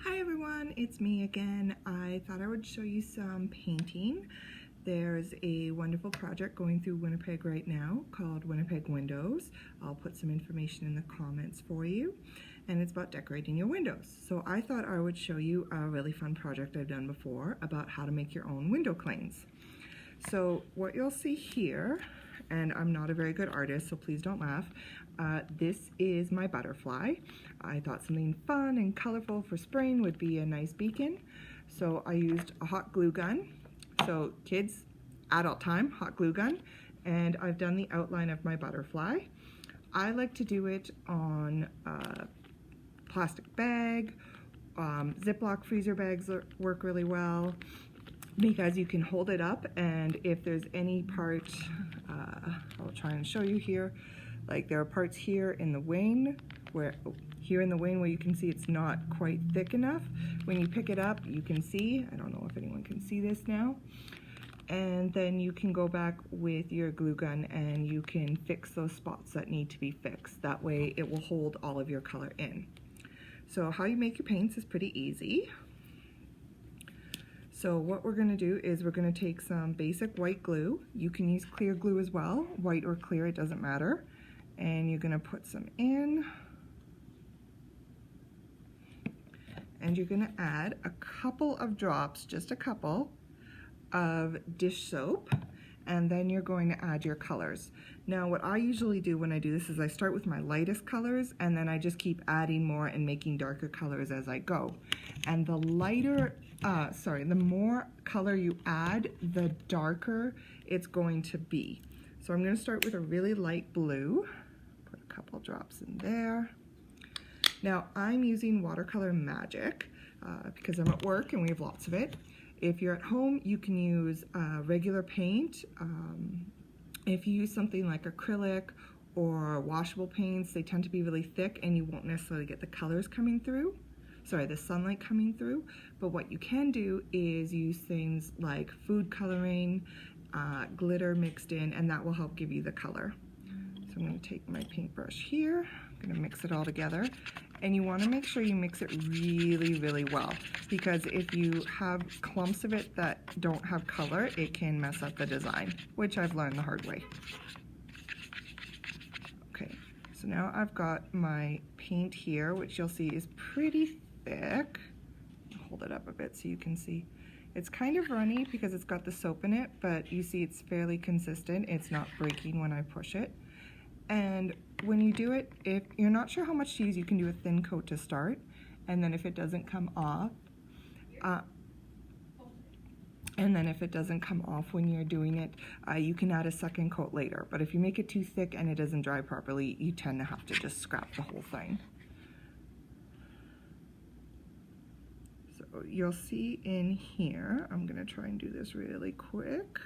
Hi everyone, it's me again. I thought I would show you some painting. There's a wonderful project going through Winnipeg right now called Winnipeg Windows. I'll put some information in the comments for you, and it's about decorating your windows. So I thought I would show you a really fun project I've done before about how to make your own window clings. So what you'll see here, and I'm not a very good artist, so please don't laugh, this is my butterfly. I thought something fun and colorful for spring would be a nice beacon. So I used a hot glue gun. So kids, adult time, hot glue gun. And I've done the outline of my butterfly. I like to do it on a plastic bag. Ziploc freezer bags work really well because you can hold it up, and if there's any part, I'll try and show you here, like there are parts here in the wing where you can see it's not quite thick enough. When you pick it up, you can see, I don't know if anyone can see this now, and then you can go back with your glue gun and you can fix those spots that need to be fixed. That way it will hold all of your color in. So how you make your paints is pretty easy. So what we're going to do is we're going to take some basic white glue. You can use clear glue as well, white or clear, it doesn't matter. And you're going to put some in. And you're going to add a couple of drops, just a couple, of dish soap. And then you're going to add your colors. Now what I usually do when I do this is I start with my lightest colors and then I just keep adding more and making darker colors as I go. And the the more color you add, the darker it's going to be. So I'm going to start with a really light blue. Put a couple drops in there. Now I'm using Watercolor Magic because I'm at work and we have lots of it. If you're at home, you can use regular paint. If you use something like acrylic or washable paints, they tend to be really thick and you won't necessarily get the colors coming through. Sorry, the sunlight coming through. But what you can do is use things like food coloring, glitter mixed in, and that will help give you the color. So I'm going to take my paintbrush here. I'm going to mix it all together. And you want to make sure you mix it really, really well, because if you have clumps of it that don't have color, it can mess up the design, which I've learned the hard way. Okay, so now I've got my paint here, which you'll see is pretty thick. I'll hold it up a bit so you can see. It's kind of runny because it's got the soap in it, but you see it's fairly consistent. It's not breaking when I push it. And when you do it, if you're not sure how much to use, you can do a thin coat to start, and then if it doesn't come off, when you're doing it, you can add a second coat later. But if you make it too thick and it doesn't dry properly, you tend to have to just scrap the whole thing. So you'll see in here, I'm going to try and do this really quick.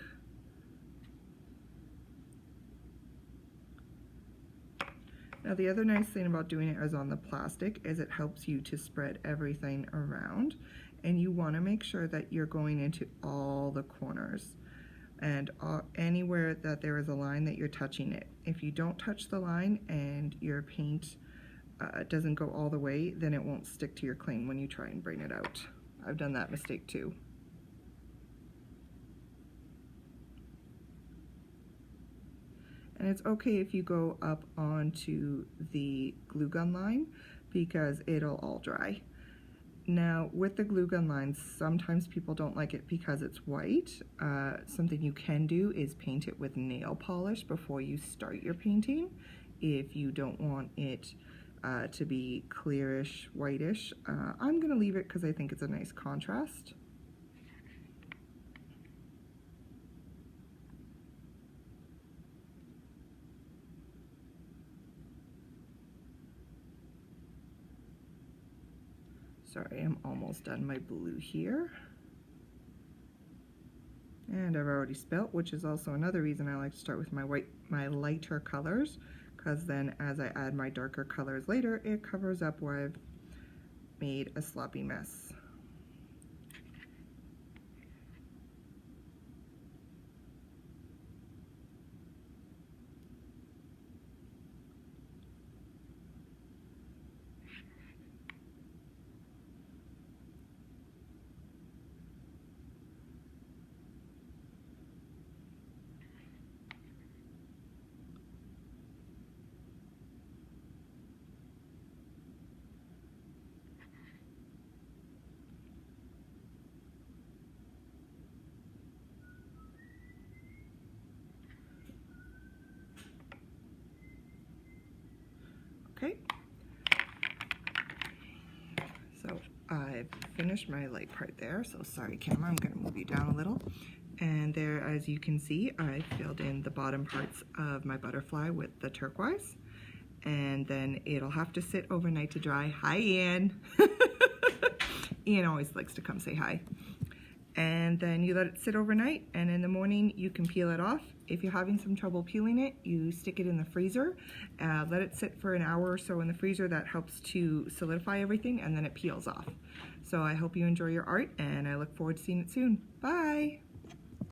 Now the other nice thing about doing it is on the plastic is it helps you to spread everything around, and you want to make sure that you're going into all the corners and anywhere that there is a line that you're touching it. If you don't touch the line and your paint doesn't go all the way, then it won't stick to your cling when you try and bring it out. I've done that mistake too. And it's okay if you go up onto the glue gun line because it'll all dry. Now with the glue gun lines, sometimes people don't like it because it's white. Something you can do is paint it with nail polish before you start your painting if you don't want it to be clearish, whitish. I'm gonna leave it because I think it's a nice contrast. Sorry, I'm almost done my blue here. And I've already spelt, which is also another reason I like to start with my lighter colors, because then as I add my darker colors later, it covers up where I've made a sloppy mess. I've finished my light part there, so sorry camera, I'm going to move you down a little. And there, as you can see, I filled in the bottom parts of my butterfly with the turquoise. And then it'll have to sit overnight to dry. Hi, Ian. Ian always likes to come say hi. And then you let it sit overnight, and in the morning you can peel it off. If you're having some trouble peeling it, you stick it in the freezer, let it sit for an hour or so in the freezer. That helps to solidify everything, and then it peels off. So I hope you enjoy your art, and I look forward to seeing it soon. Bye!